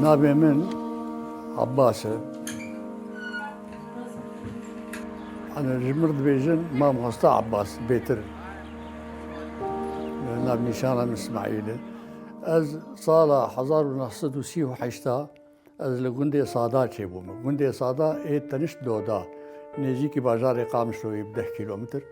نابێ من عەباسە ئەنە ji mir dibêjin Mamosta Abbas bêtir navnîşana min İsmaîl e. Ez sala 1938 ez li gundê Sada çêbûm. Gundê Sada ê tenişt Doda, nêzîkî bajarê Qamişloyê bi 10 kîlometr.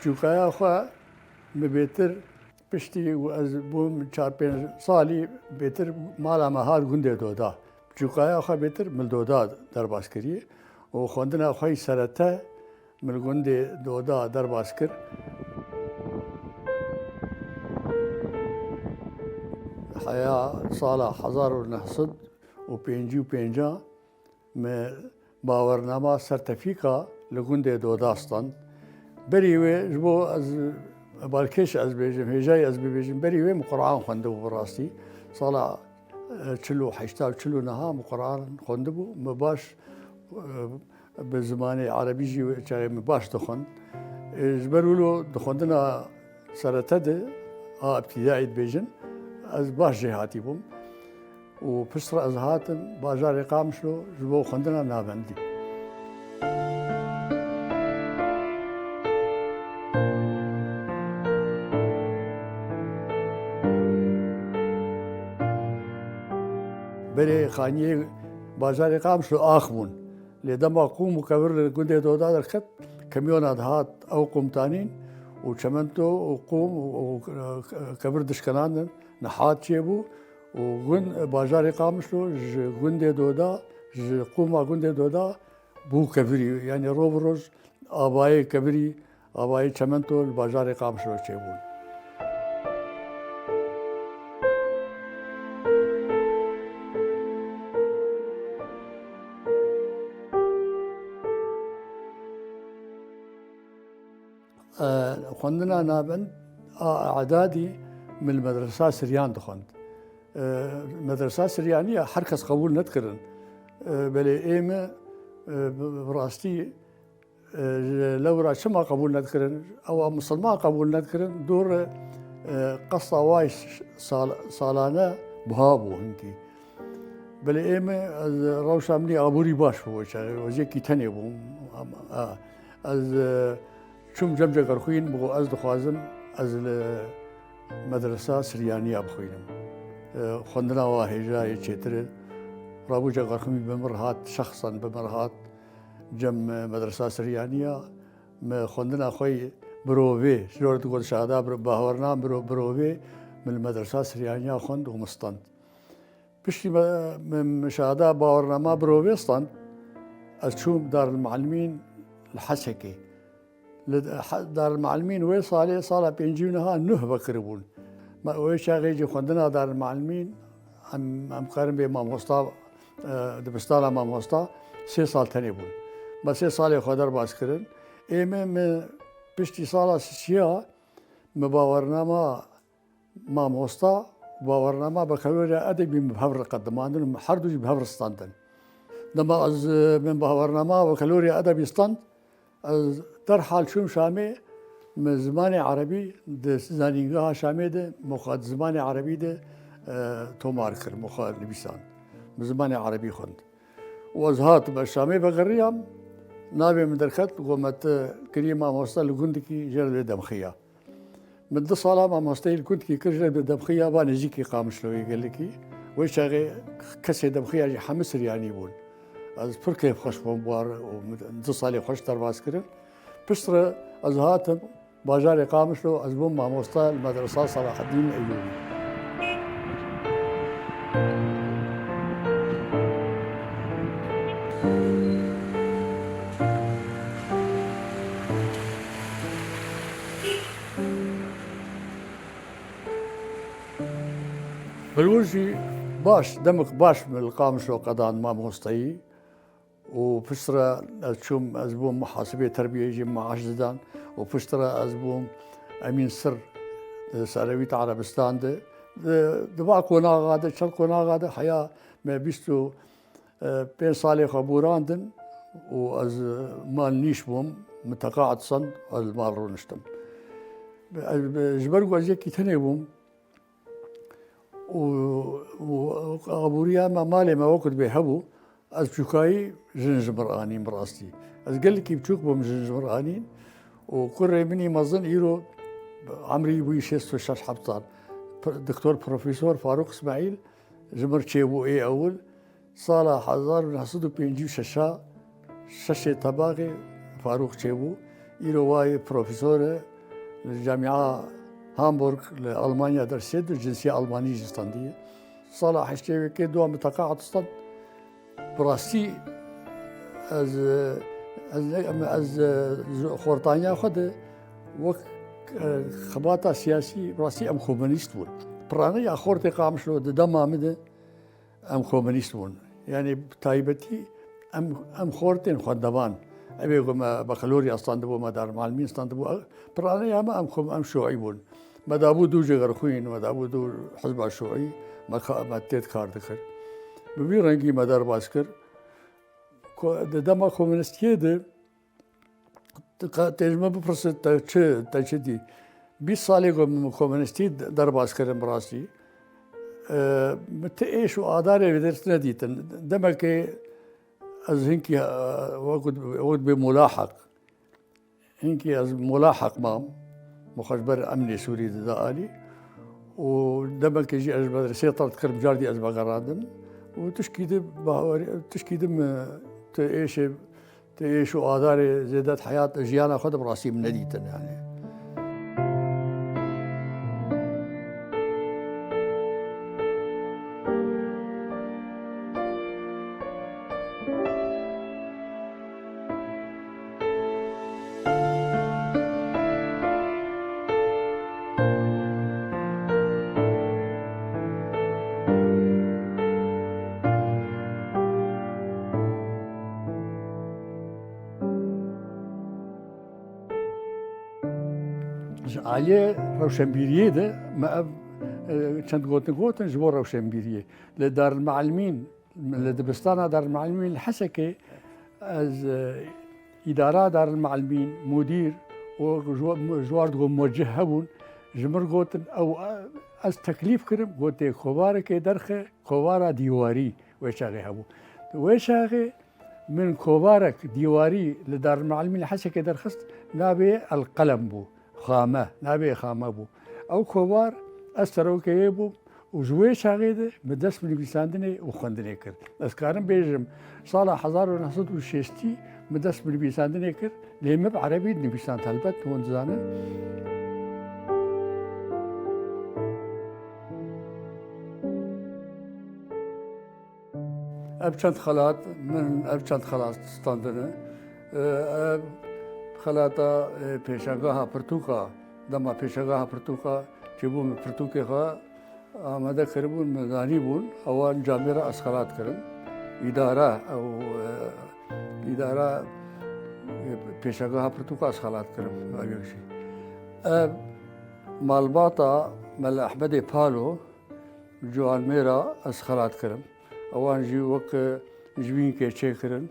Çûkaya xwe mi bêtir piştî ez bûm 4-5 salî bêtir mala me hat gundê Doda. Çûkaya xwe bêtir mil Doda derbas kiriye û xwendina xwe serete mil gundê Doda derbas kir. Heya sala 1955 me bawernama sertefîka li gundê Doda stand. Berî wê ji bo ez balkêş ez bêjim, hêjayê ez bibêjim, berî wê min Qur'an xwendibû bi rastî. Sala 80 min Qur'an xwendibû, me baş bi zimanê Erebî jî çaxê me baş dixwend. Ji ber wilo dixwendina serete de a ibtîdaî dibêjin, ez baş jê hatîbûm û piştre ez hatim bajarê Qamişlo ji bo xwendina navendî. Berê xaniyê bajarê Qamişlo ax bûn. Lê dema qûm û kevir li gundê Doda derket, kamyona dihat ew qûmtanîn û çemento û qûm û kevir dişkenandin, nihat çêbû û gund bajarê Qamişlo ji gundê Doda, ji qûma gundê Doda bû kevirî. Yani rov bi roj abayê kevirî, abayê çemento li bajarê Qamişlo çêbûn. Xwendina navend a eعدادî min medresa Siryan dixwend. Medresa Siryanî her kes qebûl nedikirin. Belê ême bi rastî lewra çima qebûl nedikirin, ew misilman qebûl nedikirin, dor qesa way salane buha bû hingî. Belê ême ez rewşa min aborî baş bû çaxê wezîkî tenê bûm. Ez çûm cemcekar xwîn bo ez dixwazim ez li medresa Siryanîya bixwînim. Xwendina wa hêjayê çêtir e. Rabû ceqarxwîn bi mir hat, şexsan bi mir hat cem medresa Siryanîya me xwendina xwe birovê ji ber got şada bawernan birovê min medresa Siryanîya xwend û min stand. Piştî min şada bawernama birovê stand, ez çûm Darülmuallimîn li Hesekê. Darülmuallimîn wê salê sala pêncî niha nuh vekiribûn. Wê çaxê jî xwendina Darülmuallimîn em karin bê mamosta dibistana mamosta 3 sal tenê bûn. Me 3 salê xwe derbas kirin. Ême min piştî sala sisiya me bawernama mamosta bawernama bekeloriya edebî min bi hev re qedimandin û her du jî bi hev re standin. Dema ez min bawernama bekeloriya edebî stand, ez derhal çûm Şamê min zimanê Erebî di zanîngeha Şamê de moxa di zimanê Erebî de tomar kir, moxa nivîsan. Bi zimanê Erebî xwend. û ez hatim ez Şamê vegeriyam, navê min derket got me ti kiriye mamosta li gundekî jê li Demxiya. Min 2 sala mamosteyê li gundekî kir jê li Demxiya ba nêzîkî Qamişloyê gelekî. Wê çaxê kesê Demxiya jî hemû Siryanî bûn. Ez pir kêf xweş bûm war û 2 salê xweş derbas kirin. Piştre ez hatim bajarê Qamişlo ez bûm mamosta li medresa Salaheddîn Eyyûbî. Bilûr jî baş demik baş li Qamişlo qedan mamostayî û piştre ez çûm ez bûm muhasibê terbiyeyê jî maaş didan û piştre ez bûm emîn sir Serewîta Erebistan de دبا كونا غاده شل كونا غاده حيا ما بيستو بين صالح خبوراندن وأز مال نيش بوم متقاعد صن المال رونشتم جبرقو أزيكي تاني بوم وغبوريا ما مالي ما وقت بيحبو از بشوكاي جنجبر انين براستي از قال لك بتشوك بوم جنجبر انين وكل مني مظن يرو عمري ويشيستو شاش حبطان دكتور بروفيسور فاروق اسماعيل جمر تشيبو اي اول صالح حزار نحصدو بينجيو شاشة طباغي فاروق تشيبو يرو واي بروفيسور للجامعة هامبورغ لألمانيا درسيد الجنسية ألمانية جستاندية صالح اشتيبي كي دوا متقاعد استند براسي از خورتانيا خد وك خباطة سياسي براسي ام كومونيست ون براني يا خورتي قامشلو دما مده ام كومونيست ون يعني بتايبتي ام خورتين خدبان ابي ما بكالوريا استندبو مدار معلمين استندبو براني يا ما ام شيوعي ون ما دابو دو جغر خوين ما دابو دو حزب الشيوعي ما تيت كار دخل ببي رنگی مدار باز کر دما کمونیستیه ده تجربه بپرسه تا چه دی 20 سالی کمونیستی در باز کردم براسی مت ایش و آداره بدرس ندیتن دما که از هنکی وقت بملاحق هنکی از ملاحق مام مخبر امني سوري دالي ودما كيجي از مدرسه طلعت كرب جاردي از بقرادم وتشكيدم تعيش وآثار زيادات حياة أجيال خد براسي من نديتن يعني عليه روشنبيرية ده ما كنت قوتن جبور روشنبيرية لدار المعلمين لدبستان دار المعلمين الحسكة از إدارة دار المعلمين مدير وجوار موجه هبون جمر قوتن أو از تكليف كرم قوتي خوارة كي درخة خوارة ديواري ويشاغي هبو ويشاغي من كوبارك ديواري لدار المعلمين الحسكة درخست نابي القلم بو خامه نابي خامه بو او كوبار استرو كيبو وجوي شاغيده بدس من بيساندني وخندني كر اسكارن بيجم صالح حزار ونحصد وشيستي مدس من بيساندني كر ليم بعربي نبيسان طلبت هون زانه ابشنت خلات من ابشنت خلاص ستاندنه خلاطا پیشگاه پرتوکا دما پیشگاه پرتوکا چبوم پرتوکه خا آماده کربون مدانی بون اوان جامعه اسخلات کرن اداره او اداره پیشگاه پرتوکا اسخلات کرن اویشی مالباطا مل احمد پالو جوان میرا اسخلات کرن اوان جی وک جوین که چه کرن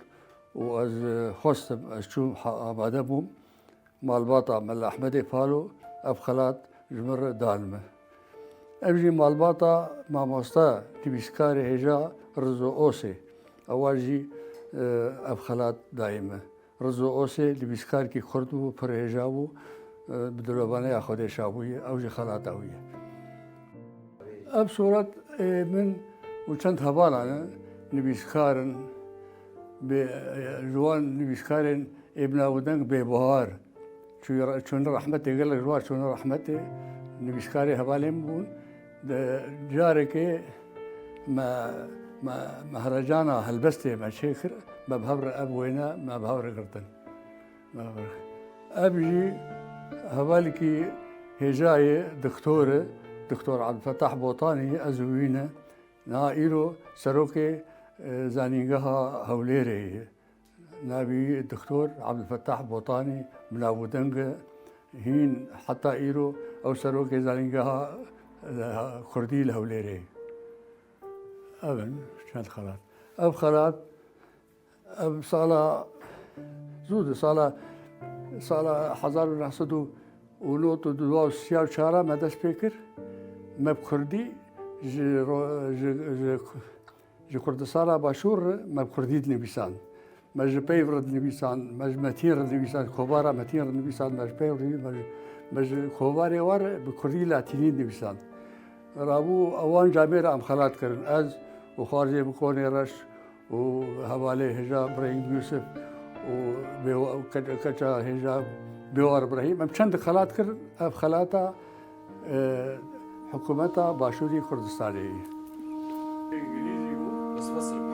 وأز خوستم أشوف عبادة بوم مالباطا مال أحمد فالو أبخلات جمر دالمة أبجي مالباطا مع موستا تبيسكاري هجا رزو أوسي أواجي أبخلات دائمة رزو أوسي تبيسكار كي خردو پر هجاو بدلوباني أخذ شابوية أوجي خلات أوية أب صورت من وشنت هبالا نبيسكارن بجوان نبيسكارن ابن ودنك ببهار شون رحمتي قال لك جوار شون رحمتي نبيسكاري هبالين بون جارك ما مهرجانا هلبستي مع شيخر ما بهبر اب وينا ما بهبر قرطن ما بهبر ابجي هبالكي هجاي دكتور عبد الفتاح بوطاني ازوينا نائرو سروكي زانينغها هوليري نبي الدكتور عبد الفتاح بوطاني من ابو دنقه هين حتى ايرو او سروكي زانينغها كردي الهوليري أبن كان خلاص أب خلاص أب صالة زود صالة حزار نحصدو ونوتو دوا سياو شارع ما داش فكر ما بكردي ج كردستان باشور ما بكردي نبيسان ما ج بيفر نبيسان ما ج متير نبيسان كوبارا متير نبيسان ما ج بيفر ما ج كوباري وار بكردي لاتيني نبيسان رابو اوان جامير ام خلات كرن از وخارجي بكوني رش وهوالي هجاب ابراهيم يوسف وكتا هجاب بيوار ابراهيم ام چند خلات كرن اف خلاتا حكومتها باشوري كردستاني بس فصل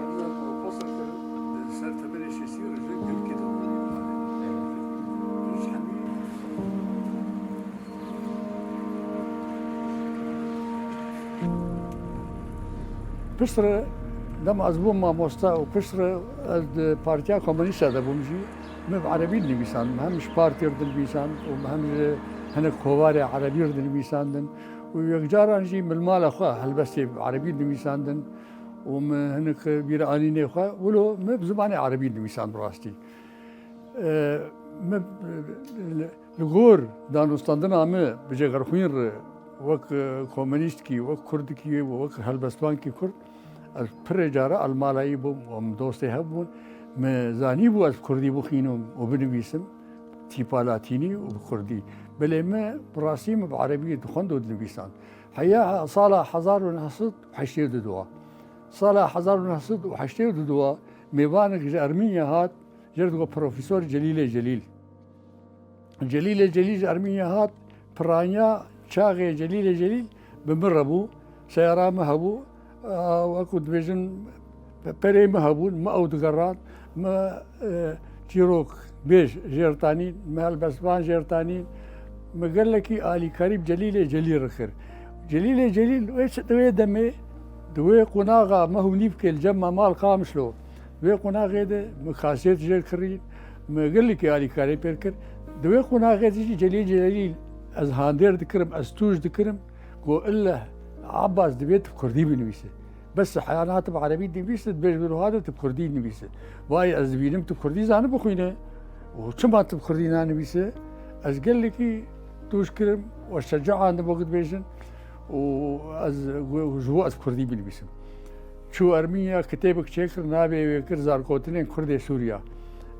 پشتر دم از بوم ما مستا و پشتر از پارتیا کمونیست ده بومجی مب عربی نمیسان همش پارتی رد نمیسان و همش هنک خوار عربی رد نمیساندن و یک جارانجی ملمال خوا هل بس عربی نمیساندن و هنک بیرانی خوا ولو مب زبان عربی نمیسان براستی مب لغور دانستاندن آمه بجه غرخوین وک کمونیست کی وک کرد کی وک هلبستان کی کرد از پر جاره المالایی بوم و دوستی هبون مزانی بو از کردی بخینم و بنویسم تیپالاتینی و کردی بله ما براسیم بعربی دخند و نویسان حیا سال 1982 سال 1982 میوانک ارمینیا هات جردو پروفسور جلیل ارمینیا هات پرانیا شاغي جليل بمربو سيارة مهبو واكو دبيجن بري مهبون ما اودغرات ما تيروك بيج جيرتانين ما البسبان جيرتانين ما قال لك آلي كريم جليل رخر جليل ويش دوي دمي دوي قناغا ما هو نيفك الجمع مال قامشلو دوي قناغا ده مخاسيت جير كرين ما قال لك آلي كريم بيركر دوي قناغا دي جليل از هاندير دكرم از توج دكرم قو إلا عباس دبيت بكردي بنويسه بس حيانات بعربي نويسه بيجبروا هذا بكردي نويسه واي از بينم بكردي زانه بخوينه وشما بكردي نويسه از قال لك توج كرم وشجع عند وقت بيجن واز جوا از بكردي بنويسه شو ارمينيا كتابك شكر نابي كر زاركوتين كردي سوريا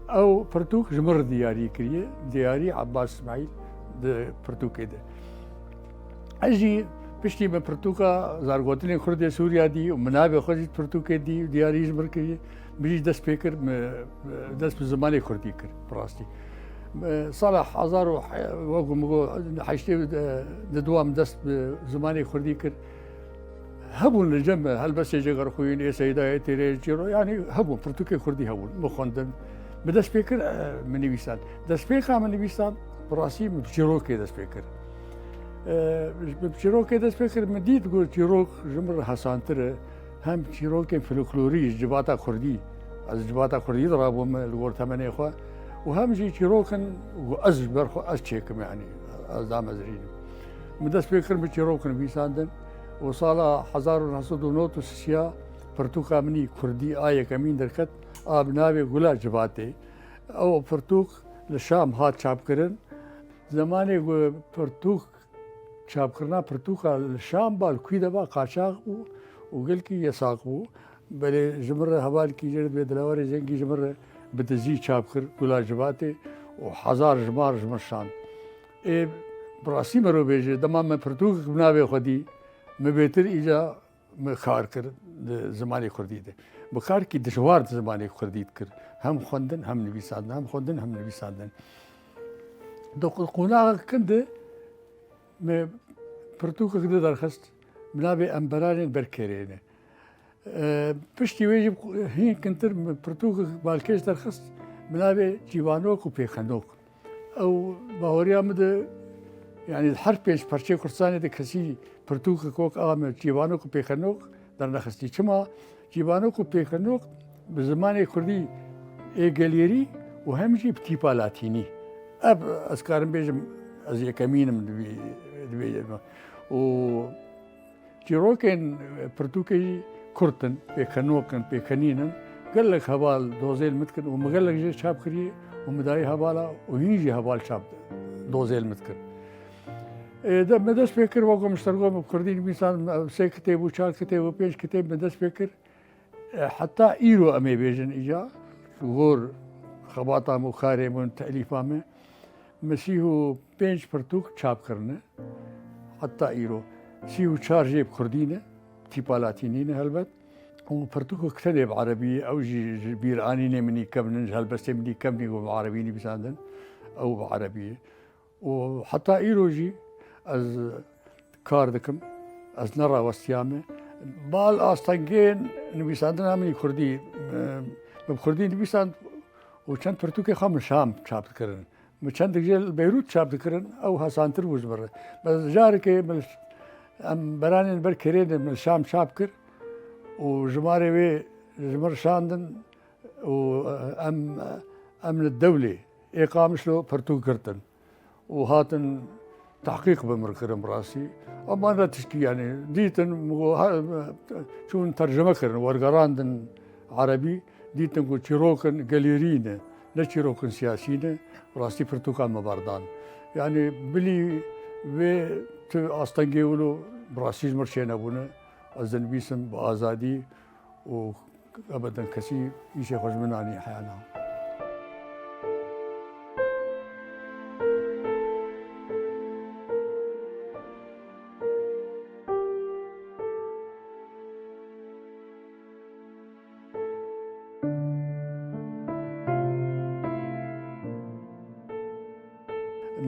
او برتوك جمر دياري كريه دياري عباس اسماعيل ده برتوكي ده اجي بشتي من برتوكا زارغوتني كردي سوريا دي ومنابي خرجت برتوكي دي دياري جمر كريه بيجي دس بيكر دس بزماني كردي كر براستي صالح هزار وقو حيشتي دوام دس بزماني كردي كر هبون الجمع هل بس يجي غرخوين يا سيدة تيري جيرو يعني هبون برتوكي كردي هبون مخندن بدس بيكر من ويسان دس بيكر من ويسان براسي بشيروكي دس بيكر بشيروكي دس بيكر مديت تقول شيروك جمر حسانتر هم شيروكي فلكلوري جباتا كردي از جباتا كردي ضربوا من الور ثمانية اخوا وهم جي شيروكن واز برخو از تشيكم يعني از دام زرين مدس بيكر بشيروكن بيساندن وصالا حزار ونصد ونوت وسيا فرتوكا مني كردي آية كمين دركت آبنابي قلا جباتي او فرتوك لشام هات شاب كرن زماني فرتوك شاب كرنا فرتوكا لشام بالكوي دبا قاشاق وقلكي يساقو بل جمرة هبالكي جرد بدلواري زنكي جمرة بتزي شاب كر قلا جباتي وحزار جمار جمرشان اي براسي مرو بيجي دما من فرتوك بنابي خدي مبيتر إجا مخار كر زماني كردي ده بخار کی دشوار زمانه کردید کر هم خوندن هم نویساندن هم خوندن هم نویساندن دو قناع کنده م پرتوک کده درخست منابع امبران برکرینه پشتی ویجب هین کنتر پرتوک بالکش درخست منابع جیوانوک و پیخنوک او باوریا مده يعني الحرف بيش برشي كرساني ده كسي برتوك كوك آمل جيبانوك وبيخنوك در نخستي كما جيبانوك وبيخنوك بزمان كردي إيجاليري وهمجي بتيبا لاتيني أب أذكارم بيجم أزي كمين من دبي و جيروكن برتوكي كرتن بيكنوكن بيكنينن قال لك هبال دوزيل متكن ومقال لك جي شاب كري ومداي هبالا ويجي هبال شاب دوزيل متكن ده مدرس فكر وقو مشترقوم بكردين مثلا سي كتاب وشار كتاب وبيش كتاب مدرس فكر حتى إيرو أمي بيجن إجا غور خباطة مخاري من تأليفامه مسيحو بينج برتوك شاب كرنه حتى إيرو سيو شارجي بكردينه تيبا لاتينينه هلبت وبرتوك كتب عربي أو جي بيرانيني مني كمنج هلبس مني كمني وبعربيني بساندن أو بعربية وحتى إيرو جي از کاردکم از نرا وستیامه بال آستانگین نویسندن همینی کردی بکردی نویسند و چند پرتوک خام شام چاپ کردن چند دیگه بیروت چاپ کردن او حسانتر وز بره بس جاری که مل برانین بر کرین مل شام چاپ کرد و جماره وی جمر شاندن و امن الدولة إقامش له پرتوک کردن و هاتن تحقيق بمركرم راسي اما انا تشكي يعني ديتن شون ترجمه كرن ورقراندن عربي ديتن كو تشيروكن قليرين لا تشيروكن سياسيين راسي برتقال مباردان يعني بلي و استنجيولو براسيز مرشينا بونا ازن بيسم بازادي وابدا كسي يشي خوش مناني حيانا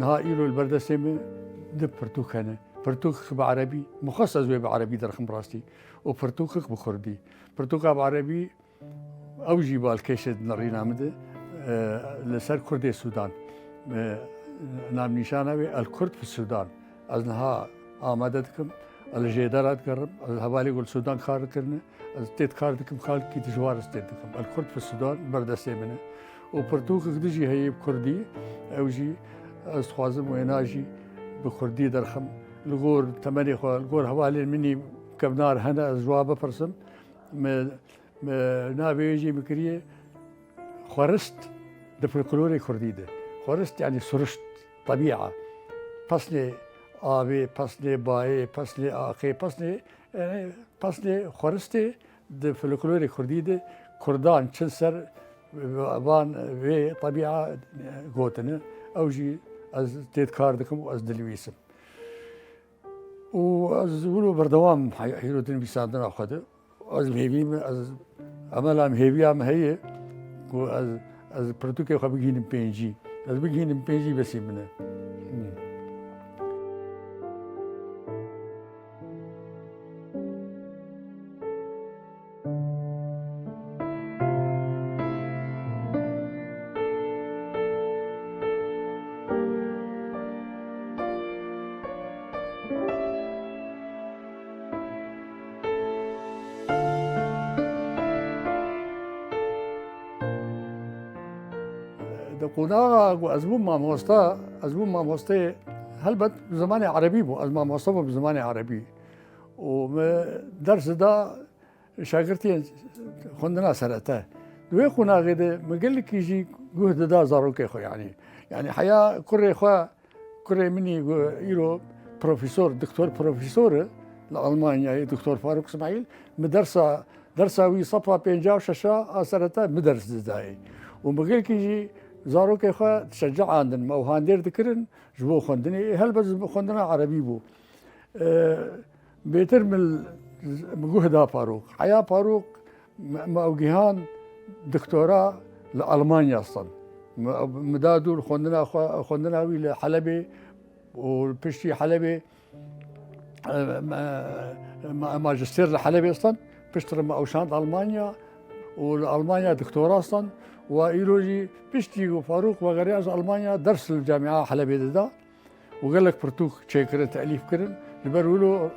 نهائي له البردسمة ده برتوك هنا برتوك بعربي مخصص بعربي درخم راستي وبرتوك بكردي برتوك بعربي أوجي بالكيشة نرينا مده لسر كردي السودان نام نشانه الكرد في السودان أزنها آمدتكم الجدارات قرب الهوالي يقول السودان خارج كرنا التيت خارجكم خالد كي تجوار استيتكم الكرد في السودان بردسمة وبرتوك دجي هي بكردي أوجي از خوازم و اناجی بکردی درخم لغور تمنی خو لغور حوالی منی کبنار هنا از جواب پرسم م نابیجی مکریه خورست ده فلکلور کردی ده خورست يعني سرشت طبيعة فصل آبی فصل بای فصل آخی فصل يعني فصل خورسته ده فلکلور کردی ده کردان چند سر وان و طبيعة قوتنا أوجي از تيت كاردكم واز دلويسم واز ولو بردوام حيرو تنبي ساندنا أخده از مهيبي از عملا مهيبي عم هي از برتوكي خا بجين بينجي از بجين بينجي بس منه قناة أزمون ما موستا أزمون ما موستا هلبت بزمان عربي بو أزمان موستا بزمان عربي ودرس دا شاگرتي خندنا سرته دوي قناة غدا مقال لك يجي جهد دا زاروكي خو يعني حياة كوري خو كوري مني يرو بروفيسور دكتور بروفيسور لألمانيا دكتور فاروق اسماعيل مدرسة درسة وي صفا بينجاو شاشا سرته مدرس داي ومقال لك يجي زاروكي خا تشجع عندن ما وهاندير ذكرن جبو خندني هل بس خندنا عربي بو بيتر من مجهدا فاروق حياة فاروق ما وجهان دكتوراه لألمانيا أصلا مدادو خندنا وي لحلبة وبشتي حلبة ماجستير لحلبة أصلا بشتري ما أوشان ألمانيا والألمانيا دكتوراه أصلا وإيروجي بيشتي فاروق وغرياز ألمانيا درس الجامعة حلبة دا وقال لك برتوك شيكرن تأليف كرن لبرولو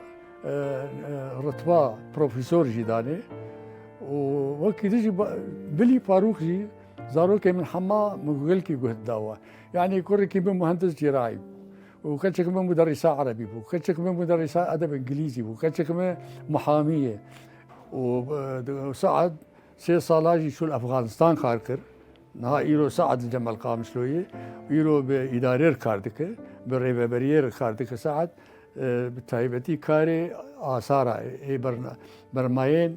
رتبة بروفيسور جداني ووكي تجي بلي فاروق جي زاروكي من حما مقول كي قهد داوا يعني كوركي بمهندس جراعي وكانت كمان مدرسة عربي بو، كانت كمان مدرسة أدب إنجليزي بو، كانت كمان محامية. وسعد سي صالاجي شو الأفغانستان خاركر نها إيرو سعد جمال قامشلوية إيرو بإدارير كاردك بالريبابرير كاردك سعد بتايبتي كاري آثارا برماين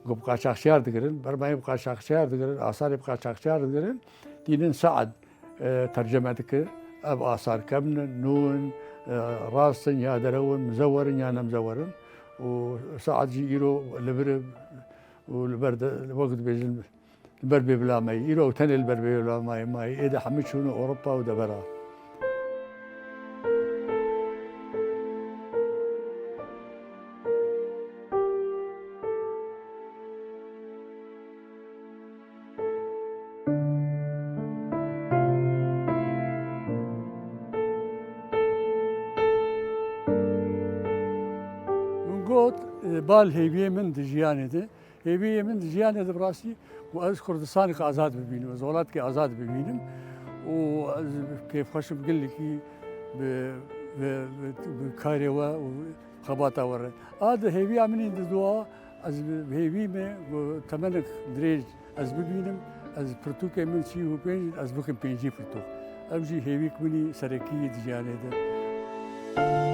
بقى شاخشيار دقرن برماين بقى شاخشيار دقرن آثار بقى شاخشيار دقرن دينن سعد ترجمتك أب آثار كبن نون راسن يا درون مزورن يا نمزورن وسعد جي إيرو لبرب والبرد الوقت بيجن البرد بلا ماي إيرو تاني البرد بلا ماي إذا حمد شنو أوروبا ودبرها. قلت بال هيبيه من دجيانه ده هيبيه من دجيانه ده براسي واذكر كردستانك ازاد ببينم زولاتك ازاد ببينم وكيف خش بقول لك بكاريوا وخباطه ورا هذا هيبيه من دوا از هيبيه ما تمنك دريج از ببينم از برتوك من شي وبين از بكم بيجي برتوك امشي هيبيك مني سركيه دجيانه ده